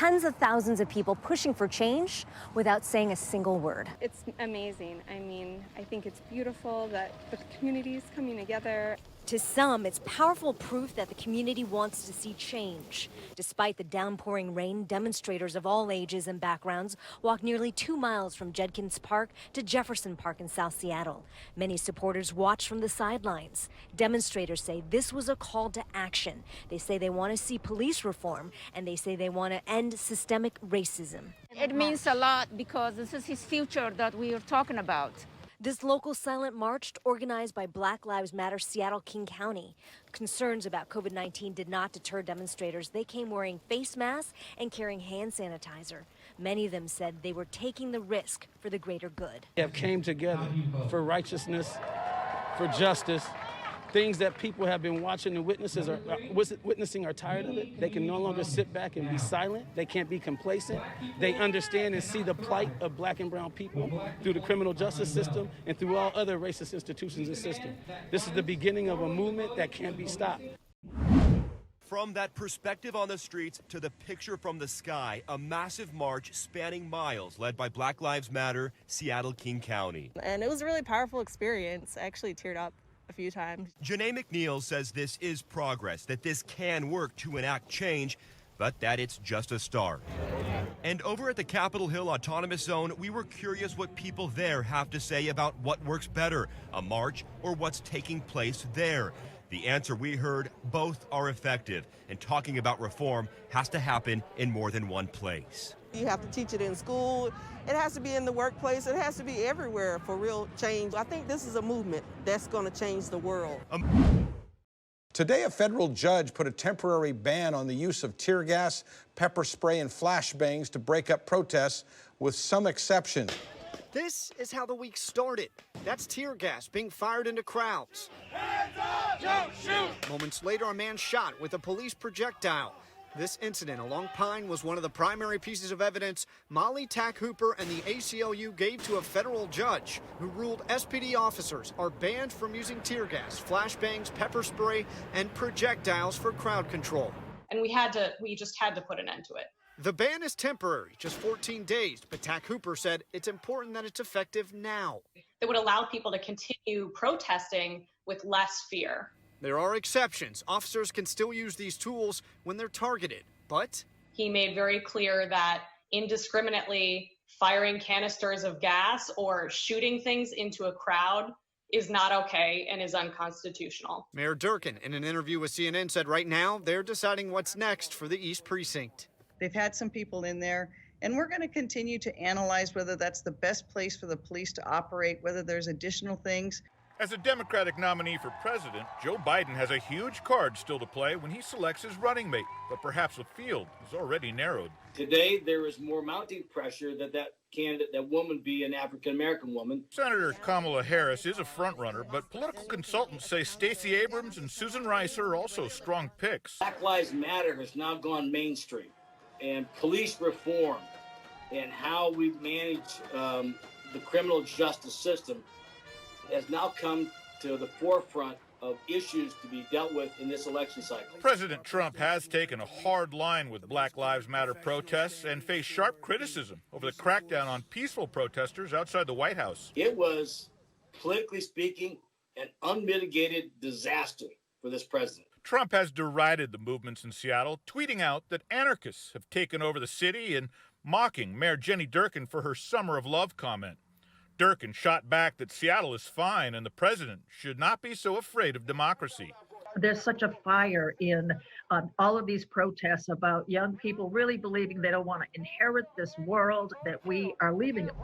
tens of thousands of people pushing for change without saying a single word. It's amazing. I mean, I think it's beautiful that the community is coming together. To some, it's powerful proof that the community wants to see change. Despite the downpouring rain, demonstrators of all ages and backgrounds walked nearly 2 miles from Judkins Park to Jefferson Park in South Seattle. Many supporters watched from the sidelines. Demonstrators say this was a call to action. They say they want to see police reform, and they say they want to end systemic racism. It means a lot because this is his future that we are talking about. This local silent march, organized by Black Lives Matter Seattle King County. Concerns about COVID-19 did not deter demonstrators. They came wearing face masks and carrying hand sanitizer. Many of them said they were taking the risk for the greater good. They have came together for righteousness, for justice, things that people have been watching and witnessing are tired of it. They can no longer sit back and be silent. They can't be complacent. They understand and see the plight of black and brown people through the criminal justice system and through all other racist institutions and systems. This is the beginning of a movement that can't be stopped. From that perspective on the streets to the picture from the sky, a massive march spanning miles led by Black Lives Matter, Seattle King County. And it was a really powerful experience. I actually teared up a few times. Janae McNeil says this is progress, that this can work to enact change, but that it's just a start. And over at the Capitol Hill Autonomous Zone, we were curious what people there have to say about what works better, a march or what's taking place there. The answer we heard, both are effective, and talking about reform has to happen in more than one place. You have to teach it in school. It has to be in the workplace. It has to be everywhere for real change. I think this is a movement that's going to change the world. Today, a federal judge put a temporary ban on the use of tear gas, pepper spray, and flashbangs to break up protests, with some exceptions. This is how the week started. That's tear gas being fired into crowds. Hands up! Don't shoot! Moments later, a man shot with a police projectile. This incident along Pine was one of the primary pieces of evidence Molly Tack Hooper and the ACLU gave to a federal judge who ruled SPD officers are banned from using tear gas, flashbangs, pepper spray, and projectiles for crowd control. And we just had to put an end to it. The ban is temporary, just 14 days, but Tack Hooper said it's important that it's effective now. It would allow people to continue protesting with less fear. There are exceptions. Officers can still use these tools when they're targeted, but he made very clear that indiscriminately firing canisters of gas or shooting things into a crowd is not okay and is unconstitutional. Mayor Durkin, in an interview with CNN, said right now they're deciding what's next for the East Precinct. They've had some people in there, and we're going to continue to analyze whether that's the best place for the police to operate, whether there's additional things. As a Democratic nominee for president, Joe Biden has a huge card still to play when he selects his running mate, but perhaps the field is already narrowed. Today, there is more mounting pressure that candidate, that woman, be an African-American woman. Senator Kamala Harris is a frontrunner, but political consultants say Stacey Abrams and Susan Rice are also strong picks. Black Lives Matter has now gone mainstream, and police reform and how we manage the criminal justice system has now come to the forefront of issues to be dealt with in this election cycle. President Trump has taken a hard line with Black Lives Matter protests and faced sharp criticism over the crackdown on peaceful protesters outside the White House. It was, politically speaking, an unmitigated disaster for this president. Trump has derided the movements in Seattle, tweeting out that anarchists have taken over the city and mocking Mayor Jenny Durkin for her Summer of Love comment. Durkin shot back that Seattle is fine and the president should not be so afraid of democracy. There's such a fire in all of these protests about young people really believing they don't want to inherit this world, that we are leaving it.